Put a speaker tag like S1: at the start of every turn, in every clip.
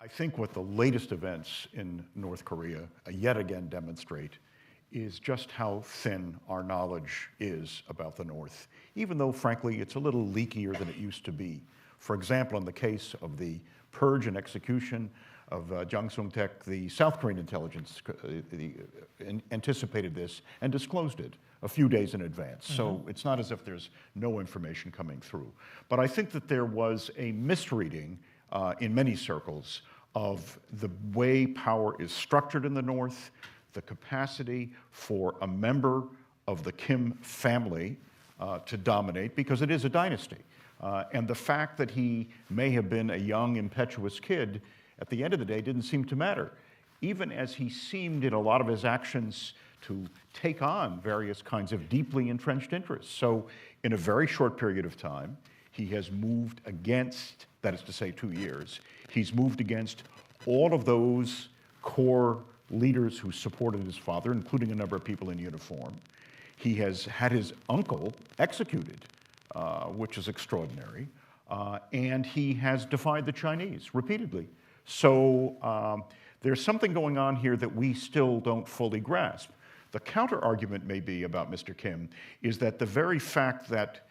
S1: I think what the latest events in North Korea yet again demonstrate is just how thin our knowledge is about the North, even though, frankly, it's a little leakier than it used to be. For example, in the case of the purge and execution of Jang Sung-taek, the South Korean intelligence anticipated this and disclosed it a few days in advance. So it's not as if there's no information coming through. But I think that there was a misreading in many circles of the way power is structured in the North, the capacity for a member of the Kim family to dominate, because it is a dynasty. And the fact that he may have been a young, impetuous kid, at the end of the day, didn't seem to matter. Even as he seemed in a lot of his actions to take on various kinds of deeply entrenched interests. So in a very short period of time, he has moved against, that is to say 2 years, he's moved against all of those core leaders who supported his father, including a number of people in uniform. He has had his uncle executed, which is extraordinary, and he has defied the Chinese repeatedly. So there's something going on here that we still don't fully grasp. The counter-argument may be about Mr. Kim is that the very fact that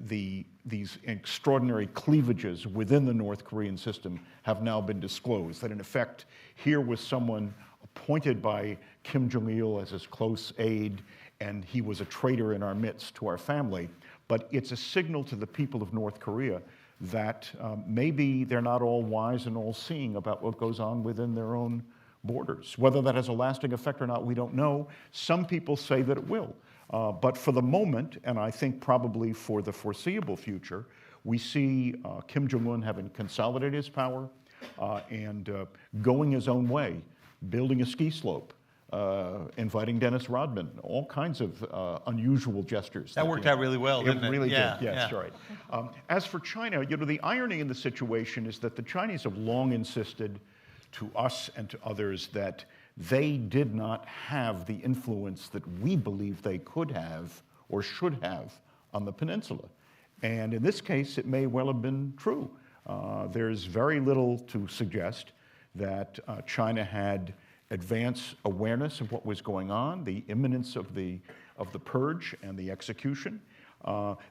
S1: these extraordinary cleavages within the North Korean system have now been disclosed, that in effect here was someone appointed by Kim Jong-il as his close aide, and he was a traitor in our midst to our family. But it's a signal to the people of North Korea that maybe they're not all wise and all-seeing about what goes on within their own borders. Whether that has a lasting effect or not, we don't know. Some people say that it will. But for the moment, and I think probably for the foreseeable future, we see Kim Jong-un having consolidated his power and going his own way, building a ski slope, inviting Dennis Rodman, all kinds of unusual gestures.
S2: That worked out really well, didn't it?
S1: It really did, yes, right. As for China, the irony in the situation is that the Chinese have long insisted to us and to others that they did not have the influence that we believe they could have or should have on the peninsula. And in this case, it may well have been true. There's very little to suggest that China had advance awareness of what was going on, the imminence of the purge and the execution.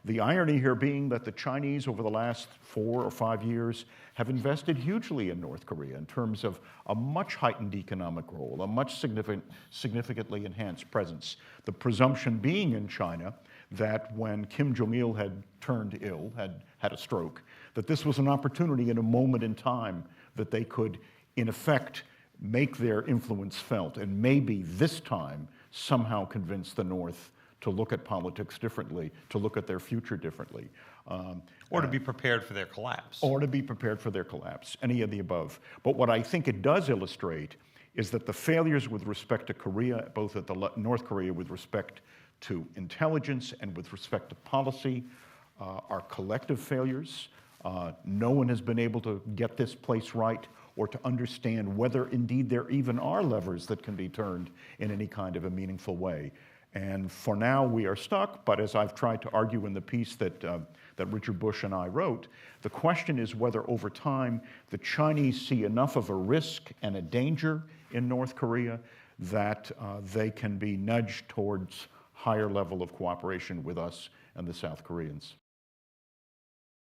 S1: The irony here being that the Chinese over the last 4 or 5 years have invested hugely in North Korea in terms of a much heightened economic role, a much significantly enhanced presence. The presumption being in China that when Kim Jong-il had turned ill, had a stroke, that this was an opportunity in a moment in time that they could, in effect, make their influence felt, and maybe this time somehow convince the North to look at politics differently, to look at their future differently.
S2: Or to be prepared for their collapse.
S1: Or to be prepared for their collapse, any of the above. But what I think it does illustrate is that the failures with respect to Korea, both at North Korea with respect to intelligence and with respect to policy, are collective failures. No one has been able to get this place right or to understand whether indeed there even are levers that can be turned in any kind of a meaningful way. And for now, we are stuck, but as I've tried to argue in the piece that Richard Bush and I wrote, the question is whether over time the Chinese see enough of a risk and a danger in North Korea that they can be nudged towards higher level of cooperation with us and the South Koreans.